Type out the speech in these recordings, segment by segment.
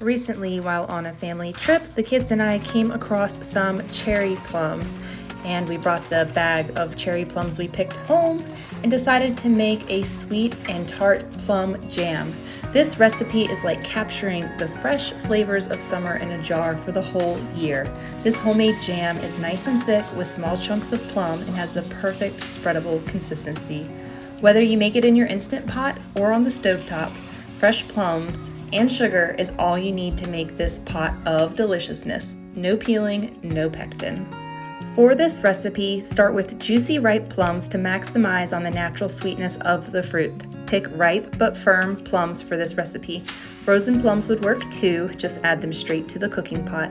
Recently, while on a family trip, the kids and I came across some cherry plums, and we brought the bag of cherry plums we picked home and decided to make a sweet and tart plum jam. This recipe is like capturing the fresh flavors of summer in a jar for the whole year. This homemade jam is nice and thick with small chunks of plum and has the perfect spreadable consistency. Whether you make it in your Instant Pot or on the stovetop, fresh plums and sugar is all you need to make this pot of deliciousness. No peeling, no pectin. For this recipe, start with juicy ripe plums to maximize on the natural sweetness of the fruit. Pick ripe but firm plums for this recipe. Frozen plums would work too, just add them straight to the cooking pot.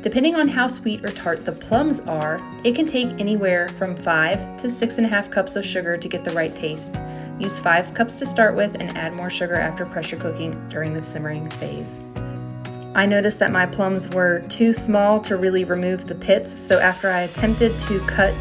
Depending on how sweet or tart the plums are, it can take anywhere from 5 to 6.5 cups of sugar to get the right taste. Use 5 cups to start with and add more sugar after pressure cooking during the simmering phase. I noticed that my plums were too small to really remove the pits, so after I attempted to cut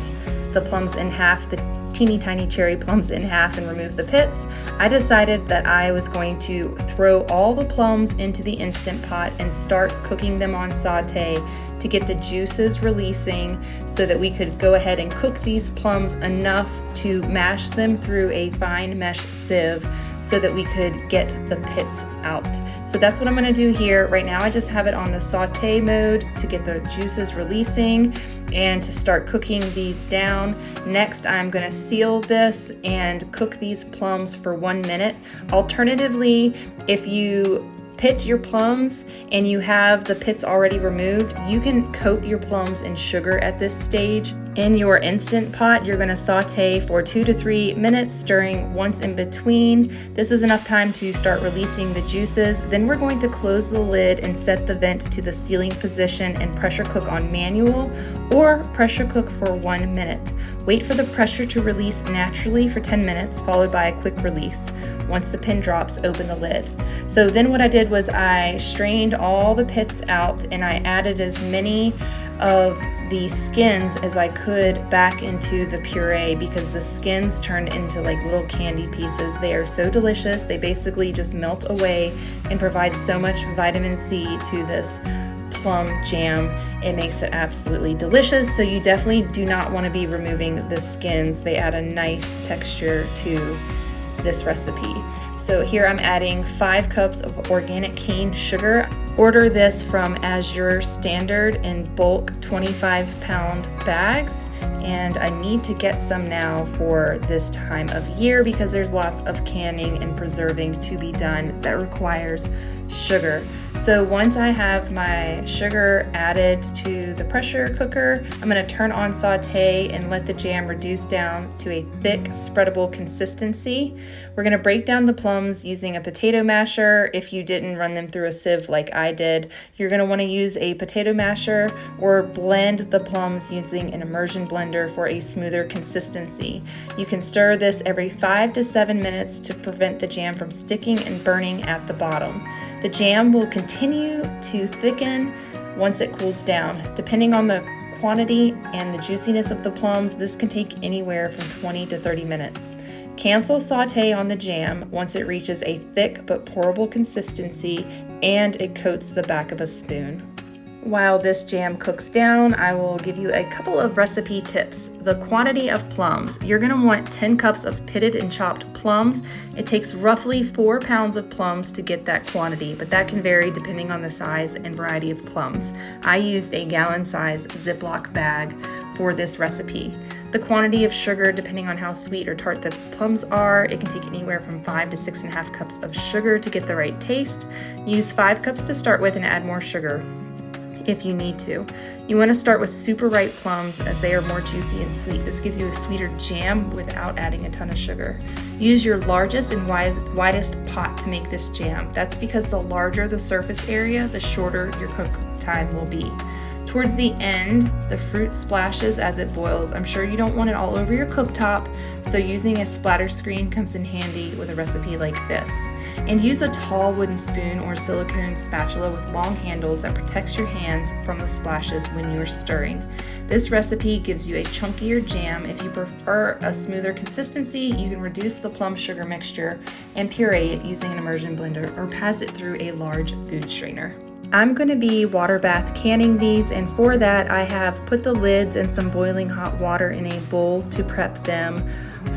the plums in half, the teeny tiny cherry plums in half, and remove the pits, I decided that I was going to throw all the plums into the Instant Pot and start cooking them on saute to get the juices releasing so that we could go ahead and cook these plums enough to mash them through a fine mesh sieve so that we could get the pits out. So that's what I'm gonna do here. Right now I just have it on the saute mode to get the juices releasing and to start cooking these down. Next, I'm gonna seal this and cook these plums for 1 minute. Alternatively, if you pit your plums and you have the pits already removed, you can coat your plums in sugar at this stage. In your Instant Pot, you're going to saute for 2 to 3 minutes, stirring once in between. This is enough time to start releasing the juices. Then we're going to close the lid and set the vent to the sealing position and pressure cook on manual or pressure cook for 1 minute. Wait for the pressure to release naturally for 10 minutes, followed by a quick release. Once the pin drops, open the lid. So then what I did was I strained all the pits out and I added as many of the skins as I could back into the puree because the skins turned into like little candy pieces. They are so delicious. They basically just melt away and provide so much vitamin C to this plum jam. It makes it absolutely delicious. So you definitely do not want to be removing the skins. They add a nice texture to this recipe. So here I'm adding 5 cups of organic cane sugar. Order this from Azure Standard in bulk 25-pound bags. And I need to get some now for this time of year because there's lots of canning and preserving to be done that requires sugar. So once I have my sugar added to the pressure cooker, I'm going to turn on saute and let the jam reduce down to a thick, spreadable consistency. We're going to break down the plums using a potato masher. If you didn't run them through a sieve like I did, you're going to want to use a potato masher or blend the plums using an immersion blender for a smoother consistency. You can stir this every 5 to 7 minutes to prevent the jam from sticking and burning at the bottom. The jam will continue to thicken once it cools down. Depending on the quantity and the juiciness of the plums, this can take anywhere from 20 to 30 minutes. Cancel saute on the jam once it reaches a thick but pourable consistency and it coats the back of a spoon. While this jam cooks down, I will give you a couple of recipe tips. The quantity of plums. You're going to want 10 cups of pitted and chopped plums. It takes roughly 4 pounds of plums to get that quantity, but that can vary depending on the size and variety of plums. I used a gallon-size Ziploc bag for this recipe. The quantity of sugar, depending on how sweet or tart the plums are, it can take anywhere from 5 to 6.5 cups of sugar to get the right taste. Use 5 cups to start with and add more sugar if you need to. You want to start with super ripe plums as they are more juicy and sweet. This gives you a sweeter jam without adding a ton of sugar. Use your largest and widest pot to make this jam. That's because the larger the surface area, the shorter your cook time will be. Towards the end, the fruit splashes as it boils. I'm sure you don't want it all over your cooktop, so using a splatter screen comes in handy with a recipe like this. And use a tall wooden spoon or silicone spatula with long handles that protects your hands from the splashes when you're stirring. This recipe gives you a chunkier jam. If you prefer a smoother consistency, you can reduce the plum sugar mixture and puree it using an immersion blender or pass it through a large food strainer. I'm going to be water bath canning these, and for that I have put the lids in some boiling hot water in a bowl to prep them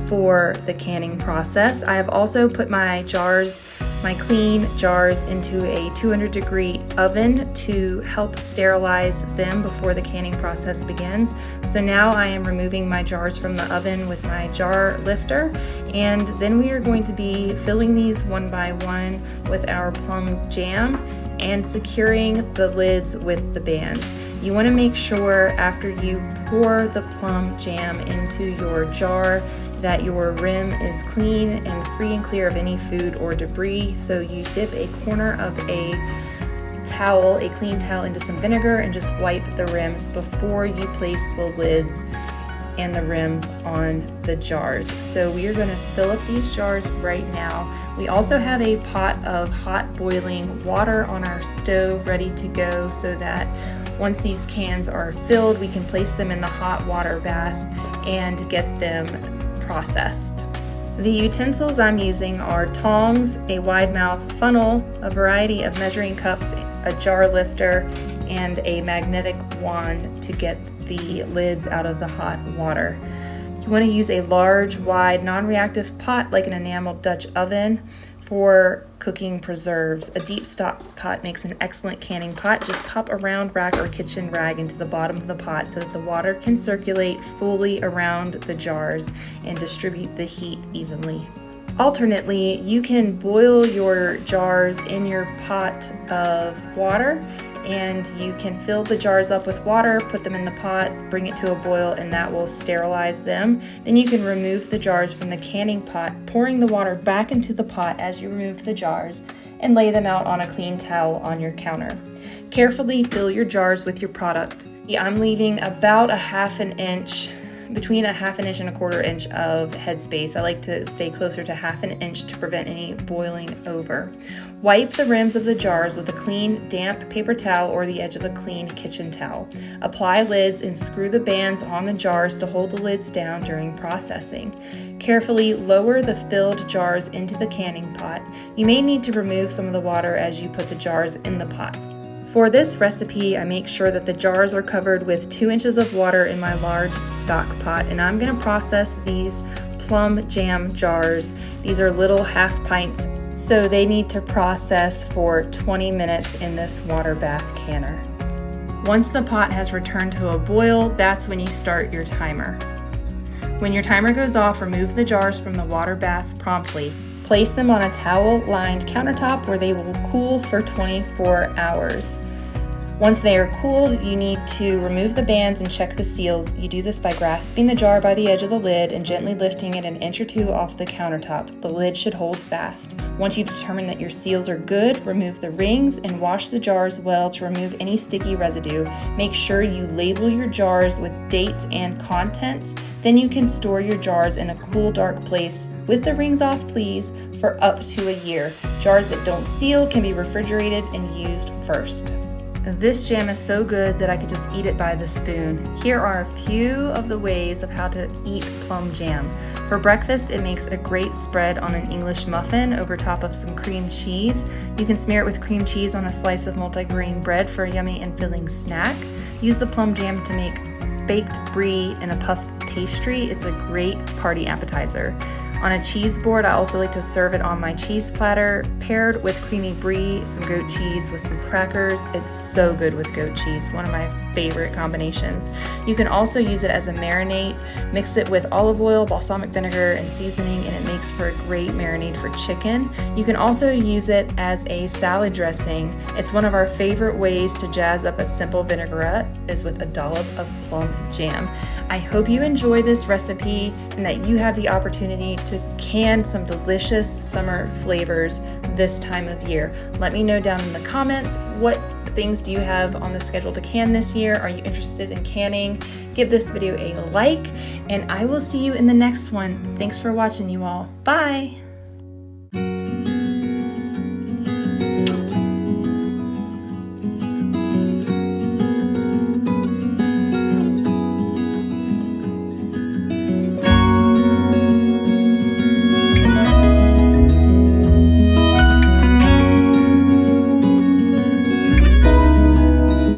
for the canning process. I have also put my clean jars into a 200-degree oven to help sterilize them before the canning process begins. So now I am removing my jars from the oven with my jar lifter, and then we are going to be filling these one by one with our plum jam and securing the lids with the bands. You want to make sure after you pour the plum jam into your jar that your rim is clean and free and clear of any food or debris. So you dip a corner of a clean towel into some vinegar and just wipe the rims before you place the lids and the rims on the jars. So we are going to fill up these jars right now. We also have a pot of hot boiling water on our stove ready to go so that once these cans are filled, we can place them in the hot water bath and get them processed. The utensils I'm using are tongs, a wide mouth funnel, a variety of measuring cups, a jar lifter, and a magnetic wand to get the lids out of the hot water. You want to use a large, wide, non-reactive pot like an enameled Dutch oven for cooking preserves. A deep stock pot makes an excellent canning pot. Just pop a round rack or kitchen rag into the bottom of the pot so that the water can circulate fully around the jars and distribute the heat evenly. Alternately, you can boil your jars in your pot of water, and you can fill the jars up with water, put them in the pot, bring it to a boil, and that will sterilize them. Then you can remove the jars from the canning pot, pouring the water back into the pot as you remove the jars, and lay them out on a clean towel on your counter. Carefully fill your jars with your product. I'm leaving about between a half an inch and a quarter inch of headspace. I like to stay closer to half an inch to prevent any boiling over. Wipe the rims of the jars with a clean, damp paper towel or the edge of a clean kitchen towel. Apply lids and screw the bands on the jars to hold the lids down during processing. Carefully lower the filled jars into the canning pot. You may need to remove some of the water as you put the jars in the pot. For this recipe, I make sure that the jars are covered with 2 inches of water in my large stock pot, and I'm going to process these plum jam jars. These are little half pints, so they need to process for 20 minutes in this water bath canner. Once the pot has returned to a boil, that's when you start your timer. When your timer goes off, remove the jars from the water bath promptly. Place them on a towel-lined countertop where they will cool for 24 hours. Once they are cooled, you need to remove the bands and check the seals. You do this by grasping the jar by the edge of the lid and gently lifting it an inch or two off the countertop. The lid should hold fast. Once you've determined that your seals are good, remove the rings and wash the jars well to remove any sticky residue. Make sure you label your jars with dates and contents. Then you can store your jars in a cool, dark place with the rings off, please, for up to a year. Jars that don't seal can be refrigerated and used first. This jam is so good that I could just eat it by the spoon. Here are a few of the ways of how to eat plum jam. For breakfast, it makes a great spread on an English muffin over top of some cream cheese. You can smear it with cream cheese on a slice of multigrain bread for a yummy and filling snack. Use the plum jam to make baked brie and a puffed pastry. It's a great party appetizer. On a cheese board, I also like to serve it on my cheese platter, paired with creamy brie, some goat cheese with some crackers. It's so good with goat cheese, one of my favorite combinations. You can also use it as a marinade. Mix it with olive oil, balsamic vinegar, and seasoning, and it makes for a great marinade for chicken. You can also use it as a salad dressing. It's one of our favorite ways to jazz up a simple vinaigrette is with a dollop of plum jam. I hope you enjoy this recipe and that you have the opportunity to can some delicious summer flavors this time of year. Let me know down in the comments, what things do you have on the schedule to can this year? Are you interested in canning? Give this video a like, and I will see you in the next one. Thanks for watching, you all. Bye!